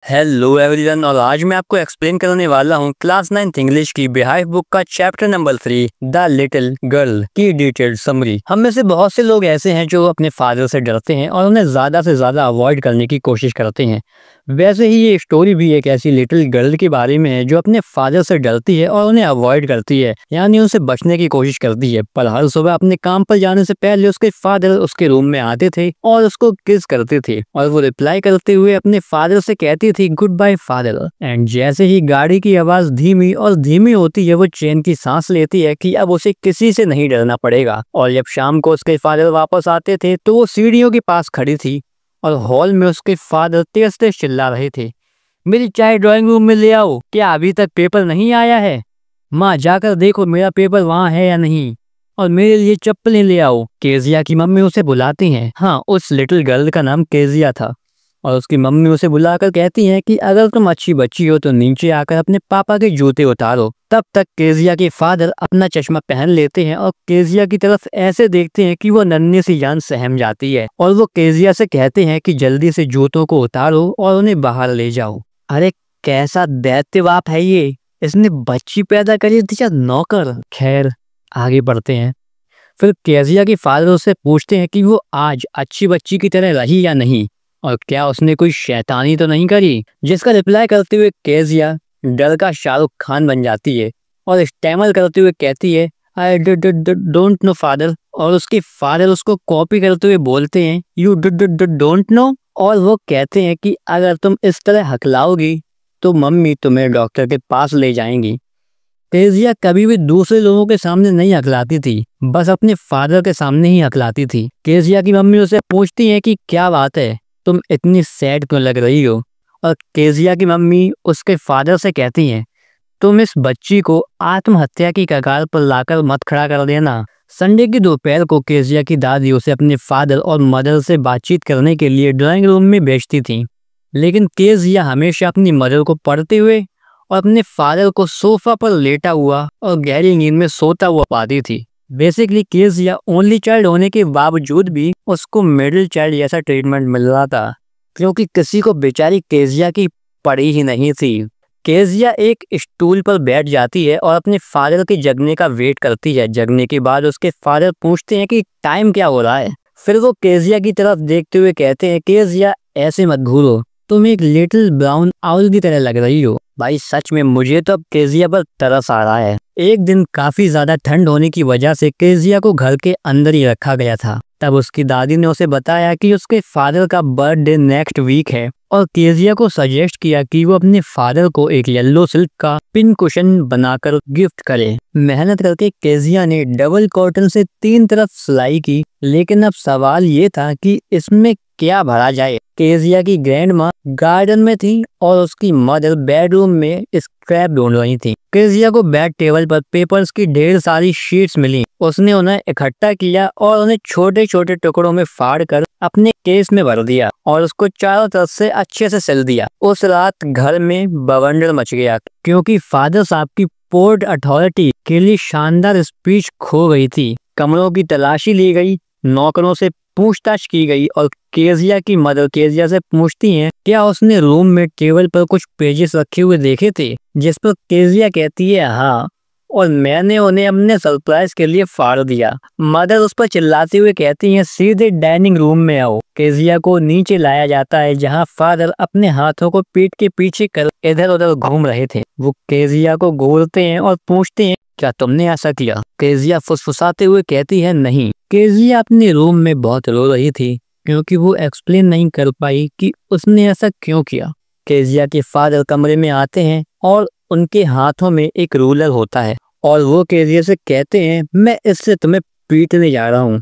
Hello everyone, और आज मैं आपको एक्सप्लेन करने वाला हूँ क्लास 9th इंग्लिश की बिहाइव बुक का chapter number 3 the little girl की डिटेल्ड समरी। हम में से बहुत से लोग ऐसे हैं जो अपने फादर से डरते हैं और उन्हें ज़्यादा से ज़्यादा अवॉइड करने की कोशिश करते हैं। वैसे ही ये स्टोरी भी एक ऐसी लिटिल गर्ल के बारे में है जो अपने फादर से डरती है और उन्हें अवॉइड करती है, यानी उनसे बचने की कोशिश करती है। पर हर सुबह अपने काम पर जाने से पहले उसके फादर उसके रूम में आते थे और उसको किस करते थे और वो रिप्लाई करते हुए अपने फादर से कहती थी गुड बाय फादर। एंड जैसे ही गाड़ी की आवाज धीमी और धीमी होती है वो चैन की सांस लेती है कि अब उसे किसी से नहीं डरना पड़ेगा। और जब शाम को उसके फादर वापस आते थे तो वो सीढ़ियों के पास खड़ी थी और हॉल में उसके फादर तेज तेज चिल्ला रहे थे, मेरी चाय ड्राइंग रूम में ले आओ, क्या अभी तक पेपर नहीं आया है? माँ जाकर देखो मेरा पेपर वहाँ है या नहीं, और मेरे लिए चप्पलें ले आओ। केजिया की मम्मी उसे बुलाती हैं। हाँ, उस लिटिल गर्ल का नाम केजिया था। और उसकी मम्मी उसे बुलाकर कहती हैं कि अगर तुम अच्छी बच्ची हो तो नीचे आकर अपने पापा के जूते उतारो। तब तक केजिया के फादर अपना चश्मा पहन लेते हैं और केजिया की तरफ ऐसे देखते हैं कि वो नन्ही सी जान सहम जाती है। और वो केजिया से कहते हैं कि जल्दी से जूतों को उतारो और उन्हें बाहर ले जाओ। अरे कैसा दैत्य बाप है ये, इसने बच्ची पैदा करी थी या नौकर। खैर आगे बढ़ते हैं। फिर केजिया के फादर उससे पूछते हैं कि वो आज अच्छी बच्ची की तरह रही या नहीं और क्या उसने कोई शैतानी तो नहीं करी। जिसका रिप्लाई करते हुए केजिया डर का शाहरुख खान बन जाती है और स्टैमर करते हुए कहती है आई डोंट नो फादर। और उसके फादर उसको कॉपी करते हुए बोलते हैं यू डोंट नो। और वो कहते हैं कि अगर तुम इस तरह हकलाओगी तो मम्मी तुम्हें डॉक्टर के पास ले जाएंगी। केजिया कभी भी दूसरे लोगों के सामने नहीं हकलाती थी, बस अपने फादर के सामने ही हकलाती थी। केजिया की मम्मी उसे पूछती है कि क्या बात है, तुम इतनी सैड क्यों लग रही हो? और केजिया की मम्मी उसके फादर से कहती हैं तुम इस बच्ची को आत्महत्या की कगार पर लाकर मत खड़ा कर देना। संडे की दोपहर को केजिया की दादी उसे अपने फादर और मदर से बातचीत करने के लिए ड्राइंग रूम में भेजती थी, लेकिन केजिया हमेशा अपनी मदर को पढ़ते हुए और अपने फादर को सोफा पर लेटा हुआ और गहरी नींद में सोता हुआ पाती थी। बेसिकली केजिया ओनली चाइल्ड होने के बावजूद भी उसको मिडिल चाइल्ड जैसा ट्रीटमेंट मिल रहा था, क्योंकि किसी को बेचारी केजिया की पड़ी ही नहीं थी। केजिया एक स्टूल पर बैठ जाती है और अपने फादर के जगने का वेट करती है। जगने के बाद उसके फादर पूछते हैं कि टाइम क्या हो रहा है। फिर वो केजिया की तरफ देखते हुए कहते हैं केजिया ऐसे मत घूरो, तुम एक लिटिल ब्राउन आउल की तरह लग रही हो। भाई सच में मुझे तो अब केजिया पर तरस आ रहा है। एक दिन काफी ज्यादा ठंड होने की वजह से केजिया को घर के अंदर ही रखा गया था। तब उसकी दादी ने उसे बताया कि उसके फादर का बर्थडे नेक्स्ट वीक है और केजिया को सजेस्ट किया कि वो अपने फादर को एक येलो सिल्क का पिन कुशन बनाकर गिफ्ट करे। मेहनत करके केजिया ने डबल कॉटन से 3 तरफ सिलाई की, लेकिन अब सवाल ये था कि इसमें क्या भरा जाए। केजिया की ग्रैंड माँ गार्डन में थी और उसकी मदर बेडरूम में स्क्रैप ढूंढ रही थी। केजिया को बेड टेबल पर पेपर्स की ढेर सारी शीट्स मिली। उसने उन्हें इकट्ठा किया और उन्हें छोटे छोटे टुकड़ों में फाड़ कर अपने केस में भर दिया और उसको चारों तरफ से अच्छे से सिल दिया। उस रात घर में बवंडर मच गया, क्योंकि फादर साहब की पोर्ट अथॉरिटी के लिए शानदार स्पीच खो गई थी। कमरों की तलाशी ली गई, नौकरों से पूछताछ की गई और केजिया की मदर केजिया से पूछती हैं क्या उसने रूम में टेबल पर कुछ पेजेस रखे हुए देखे थे, जिस पर केजिया कहती है हाँ, और मैंने उन्हें अपने सरप्राइज के लिए फाड़ दिया। मदर उस पर चिल्लाते हुए कहती हैं सीधे डाइनिंग रूम में आओ। केजिया को नीचे लाया जाता है जहां फादर अपने हाथों को पीठ के पीछे कर इधर उधर घूम रहे थे। वो केजिया को घूरते हैं और पूछते हैं क्या तुमने ऐसा किया? केजिया फुसफुसाते हुए कहती है नहीं। केजिया अपने रूम में बहुत रो रही थी, क्योंकि वो एक्सप्लेन नहीं कर पाई कि उसने ऐसा क्यों किया। केजिया के फादर कमरे में आते हैं और उनके हाथों में एक रूलर होता है और वो केजिया से कहते हैं मैं इससे तुम्हें पीटने जा रहा हूँ।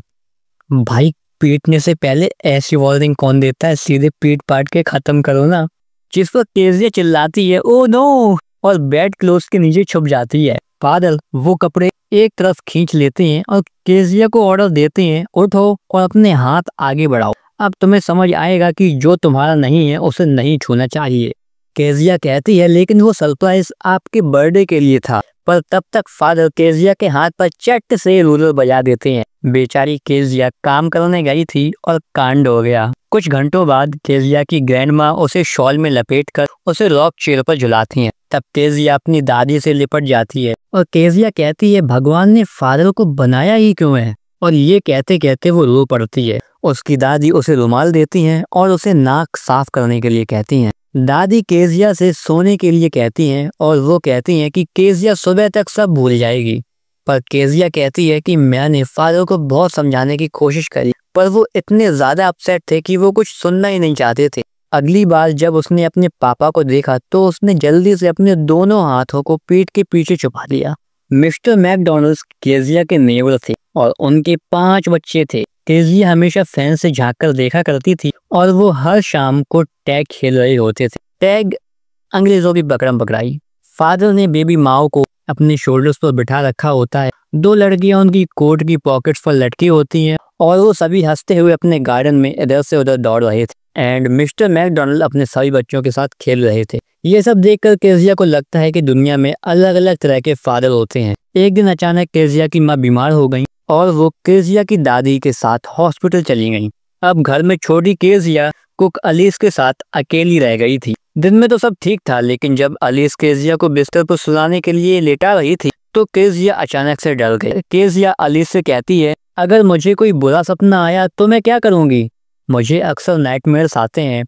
भाई पीटने से पहले ऐसी वार्निंग कौन देता है, सीधे पीट पाट के खत्म करो ना। जिस पर केजिया चिल्लाती है ओ नो और बेड क्लोथ के नीचे छुप जाती है। फादर वो कपड़े एक तरफ खींच लेते हैं और केजिया को ऑर्डर देते हैं उठो और अपने हाथ आगे बढ़ाओ, अब तुम्हें समझ आएगा कि जो तुम्हारा नहीं है उसे नहीं छूना चाहिए। केजिया कहती है लेकिन वो सरप्राइज आपके बर्थडे के लिए था। पर तब तक फादर केजिया के हाथ पर चट से रूलर बजा देते हैं। बेचारी केजिया काम करने गई थी और कांड हो गया। कुछ घंटों बाद केजिया की ग्रैंड माँ उसे शॉल में लपेटकर उसे रॉक चेयर पर झुलाती हैं। तब केजिया अपनी दादी से लिपट जाती है और केजिया कहती है भगवान ने फादर को बनाया ही क्यों है, और ये कहते कहते वो रो पड़ती है। उसकी दादी उसे रुमाल देती हैं और उसे नाक साफ करने के लिए कहती हैं। दादी केजिया से सोने के लिए कहती हैं और वो कहती हैं कि केजिया सुबह तक सब भूल जाएगी। पर केजिया कहती है कि मैंने फादर को बहुत समझाने की कोशिश करी, पर वो इतने ज्यादा अपसेट थे कि वो कुछ सुनना ही नहीं चाहते थे। अगली बार जब उसने अपने पापा को देखा तो उसने जल्दी से अपने दोनों हाथों को पीठ के पीछे छुपा लिया। मिस्टर मैकडॉनल्ड्स केजिया के नेबर थे और उनके 5 बच्चे थे। केजिया हमेशा फैन से झांककर देखा करती थी और वो हर शाम को टैग खेल रहे होते थे। टैग अंग्रेजों की पकड़म पकड़ाई। फादर ने बेबी माओ को अपने शोल्डर्स पर बिठा रखा होता है। 2 लड़कियां उनकी कोट की पॉकेट्स पर लटकी होती हैं और वो सभी हंसते हुए अपने गार्डन में इधर से उधर दौड़ रहे थे। एंड मिस्टर मैकडॉनल्ड अपने सभी बच्चों के साथ खेल रहे थे। ये सब देखकर केजिया को लगता है कि दुनिया में अलग अलग तरह के फादर होते हैं। एक दिन अचानक केजिया की माँ बीमार हो गई और वो केजिया की दादी के साथ हॉस्पिटल चली गई। अब घर में छोटी केजिया कुक अलीस के साथ अकेली रह गई थी। दिन में तो सब ठीक था, लेकिन जब अलीस केजिया को बिस्तर पर सुलाने के लिए लेटा रही थी तो केजिया अचानक से डर गई। केजिया अलीस से कहती है अगर मुझे कोई बुरा सपना आया तो मैं क्या करूंगी? मुझे अक्सर नाइटमेयर्स आते हैं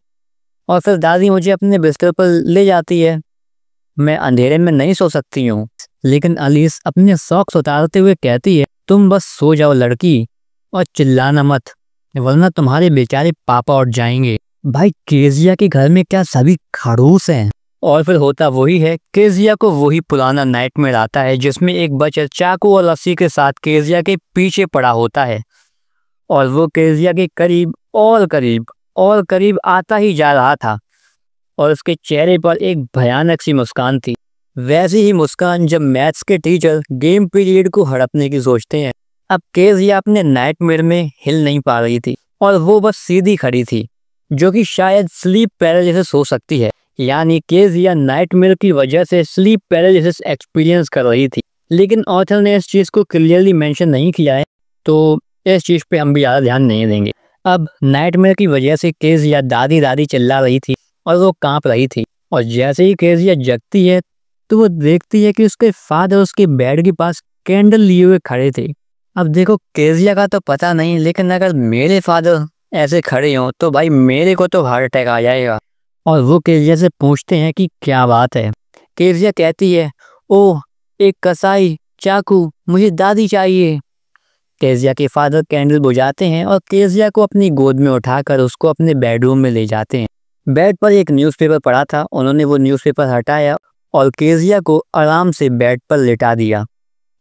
और फिर दादी मुझे अपने बिस्तर पर ले जाती है। मैं अंधेरे में नहीं सो सकती हूँ। लेकिन अलीस अपने सॉक्स उतारते हुए कहती है तुम बस सो जाओ लड़की, और चिल्लाना मत, वरना तुम्हारे बेचारे पापा उठ जाएंगे। भाई केजिया के घर में क्या सभी खड़ूस हैं? और फिर होता वही है, केजिया को वही पुराना नाइटमेयर आता है जिसमें एक बच्चा चाकू और रस्सी के साथ केजिया के पीछे पड़ा होता है और वो केजिया के करीब और करीब और करीब आता ही जा रहा था और उसके चेहरे पर एक भयानक सी मुस्कान थी। वैसी ही मुस्कान जब मैथ्स के टीचर गेम पीरियड को हड़पने की सोचते हैं। अब केजिया अपने नाइटमेयर में हिल नहीं पा रही थी और वो बस सीधी खड़ी थी, जो कि शायद स्लीप पैरालिसिस हो सकती है। यानी केजिया नाइटमेयर की वजह से स्लीप पैरालिसिस एक्सपीरियंस कर रही थी। लेकिन ऑथर ने इस चीज़ को क्लियरली मेंशन नहीं किया है, तो इस चीज़ पे हम भी ज़्यादा ध्यान नहीं देंगे। अब नाइटमेयर की वजह से केजिया दादी दादी चिल्ला रही थी और वो कांप रही थी, और जैसे ही केजिया जगती है तो वो देखती है कि उसके फादर उसके बेड के पास कैंडल लिए हुए खड़े थे। अब देखो केजिया का तो पता नहीं, लेकिन अगर मेरे फादर ऐसे खड़े हों तो भाई मेरे को तो हार्ट अटैक आ जाएगा। और वो केजिया से पूछते हैं कि क्या बात है। केजिया कहती है ओह एक कसाई, चाकू, मुझे दादी चाहिए। केजिया के फादर कैंडल बुझाते हैं और केजिया को अपनी गोद में उठाकर उसको अपने बेडरूम में ले जाते हैं। बेड पर एक न्यूज़पेपर पड़ा था, उन्होंने वो न्यूज़पेपर हटाया और केजिया को आराम से बेड पर लेटा दिया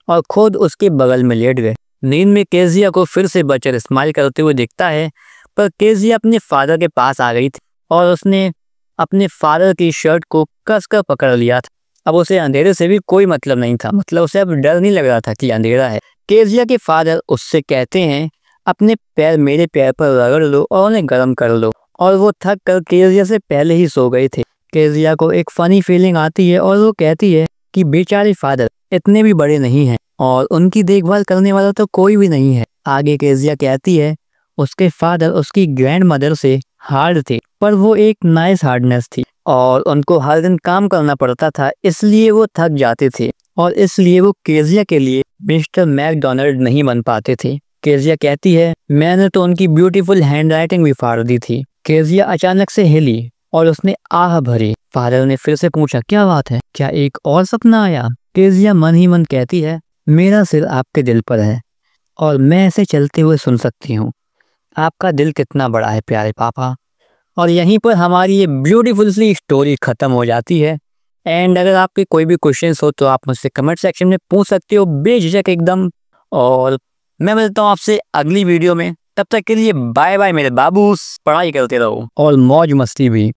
और खुद उसके बगल में लेट गए। नींद में केजिया को फिर से बचर स्माइल करते हुए दिखता है, पर केजिया अपने फादर के पास आ गई थी और उसने अपने फादर की शर्ट को कसकर पकड़ लिया था। अब उसे अंधेरे से भी कोई मतलब नहीं था, मतलब उसे अब डर नहीं लग रहा था कि अंधेरा है। केजिया के फादर उससे कहते हैं अपने पैर मेरे पैर पर रगड़ लो और उन्हें गर्म कर लो, और वो थक कर केजिया से पहले ही सो गए थे। केजिया को एक फनी फीलिंग आती है और वो कहती है कि बेचारे फादर इतने भी बड़े नहीं हैं और उनकी देखभाल करने वाला तो कोई भी नहीं है। आगे केजिया कहती है उसके फादर उसकी ग्रैंड मदर से हार्ड थे, पर वो एक नाइस हार्डनेस थी और उनको हर दिन काम करना पड़ता था, इसलिए वो थक जाते थे और इसलिए वो केजिया के लिए मिस्टर मैकडॉनल्ड नहीं बन पाते थे। केजिया कहती है मैंने तो उनकी ब्यूटीफुल हैंडराइटिंग भी फाड़ दी थी। केजिया अचानक से हिली और उसने आह भरी। फादर ने फिर से पूछा क्या बात है, क्या एक और सपना आया? केजिया मन ही मन कहती है मेरा सिर आपके दिल पर है और मैं इसे चलते हुए सुन सकती हूँ। आपका दिल कितना बड़ा है प्यारे पापा। और यहीं पर हमारी ये ब्यूटीफुल सी स्टोरी खत्म हो जाती है। एंड अगर आपके कोई भी क्वेश्चंस हो तो आप मुझसे कमेंट सेक्शन में पूछ सकते हो बेझिझक एकदम। और मैं मिलता हूँ आपसे अगली वीडियो में, तब तक के लिए बाय बाय मेरे बाबूस। पढ़ाई करते रहो और मौज मस्ती भी।